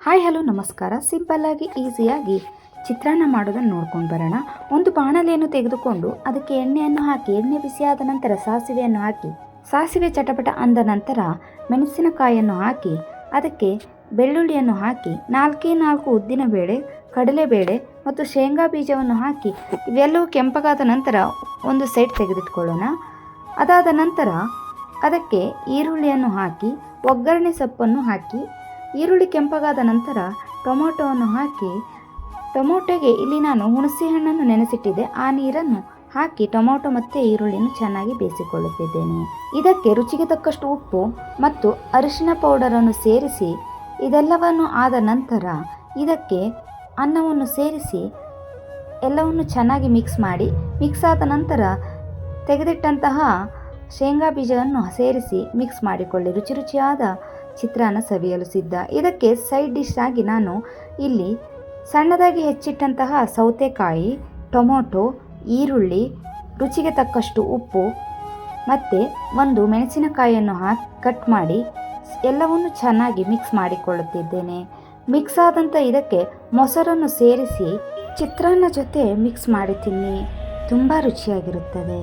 Hi hello ನಮಸ್ಕಾರ. ಸಿಂಪಲ್ಲಾಗಿ ಈಸಿಯಾಗಿ ಚಿತ್ರಾನ್ನ ಮಾಡೋದನ್ನು ನೋಡ್ಕೊಂಡು ಬರೋಣ. ಒಂದು ಬಾಣಲೆಯನ್ನು ತೆಗೆದುಕೊಂಡು ಅದಕ್ಕೆ ಎಣ್ಣೆಯನ್ನು ಹಾಕಿ, ಎಣ್ಣೆ ಬಿಸಿಯಾದ ನಂತರ ಸಾಸಿವೆಯನ್ನು ಹಾಕಿ, ಸಾಸಿವೆ ಚಟಪಟ ಅಂದ ನಂತರ ಮೆಣಸಿನಕಾಯಿಯನ್ನು ಹಾಕಿ, ಅದಕ್ಕೆ ಬೆಳ್ಳುಳ್ಳಿಯನ್ನು ಹಾಕಿ, ನಾಲ್ಕು ಉದ್ದಿನಬೇಳೆ, ಕಡಲೆಬೇಳೆ ಮತ್ತು ಶೇಂಗಾ ಬೀಜವನ್ನು ಹಾಕಿ ಇವೆಲ್ಲವೂ ಕೆಂಪಗಾದ ನಂತರ ಒಂದು ಸೈಡ್ ತೆಗೆದಿಟ್ಕೊಳ್ಳೋಣ. ಅದಾದ ನಂತರ ಅದಕ್ಕೆ ಈರುಳ್ಳಿಯನ್ನು ಹಾಕಿ, ಒಗ್ಗರಣೆ ಸೊಪ್ಪನ್ನು ಹಾಕಿ, ಈರುಳ್ಳಿ ಕೆಂಪಗಾದ ನಂತರ ಟೊಮೊಟೊವನ್ನು ಹಾಕಿ, ಟೊಮೊಟೊಗೆ ಇಲ್ಲಿ ನಾನು ಹುಣಸೆ ಹಣ್ಣನ್ನು ನೆನೆಸಿಟ್ಟಿದ್ದೆ, ಆ ನೀರನ್ನು ಹಾಕಿ ಟೊಮೊಟೊ ಮತ್ತು ಈರುಳ್ಳಿಯನ್ನು ಚೆನ್ನಾಗಿ ಬೇಯಿಸಿಕೊಳ್ಳುತ್ತಿದ್ದೇನೆ. ಇದಕ್ಕೆ ರುಚಿಗೆ ತಕ್ಕಷ್ಟು ಉಪ್ಪು ಮತ್ತು ಅರಿಶಿನ ಪೌಡರನ್ನು ಸೇರಿಸಿ, ಇದೆಲ್ಲವನ್ನು ಆದ ನಂತರ ಇದಕ್ಕೆ ಅನ್ನವನ್ನು ಸೇರಿಸಿ ಎಲ್ಲವನ್ನು ಚೆನ್ನಾಗಿ ಮಿಕ್ಸ್ ಮಾಡಿ, ಮಿಕ್ಸ್ ಆದ ನಂತರ ತೆಗೆದಿಟ್ಟಂತಹ ಶೇಂಗಾ ಬೀಜವನ್ನು ಸೇರಿಸಿ ಮಿಕ್ಸ್ ಮಾಡಿಕೊಳ್ಳಿ. ರುಚಿಯಾದ ಚಿತ್ರಾನ್ನ ಸವಿಯಲು ಸಿದ್ಧ. ಇದಕ್ಕೆ ಸೈಡ್ ಡಿಶ್ ಆಗಿ ನಾನು ಇಲ್ಲಿ ಸಣ್ಣದಾಗಿ ಹೆಚ್ಚಿಟ್ಟಂತಹ ಸೌತೆಕಾಯಿ, ಟೊಮೊಟೊ, ಈರುಳ್ಳಿ, ರುಚಿಗೆ ತಕ್ಕಷ್ಟು ಉಪ್ಪು ಮತ್ತು ಒಂದು ಮೆಣಸಿನಕಾಯಿಯನ್ನು ಕಟ್ ಮಾಡಿ ಎಲ್ಲವನ್ನು ಚೆನ್ನಾಗಿ ಮಿಕ್ಸ್ ಮಾಡಿಕೊಳ್ಳುತ್ತಿದ್ದೇನೆ. ಮಿಕ್ಸ್ ಆದಂಥ ಇದಕ್ಕೆ ಮೊಸರನ್ನು ಸೇರಿಸಿ ಚಿತ್ರಾನ್ನ ಜೊತೆ ಮಿಕ್ಸ್ ಮಾಡಿ ತಿನ್ನಿ, ತುಂಬ ರುಚಿಯಾಗಿರುತ್ತದೆ.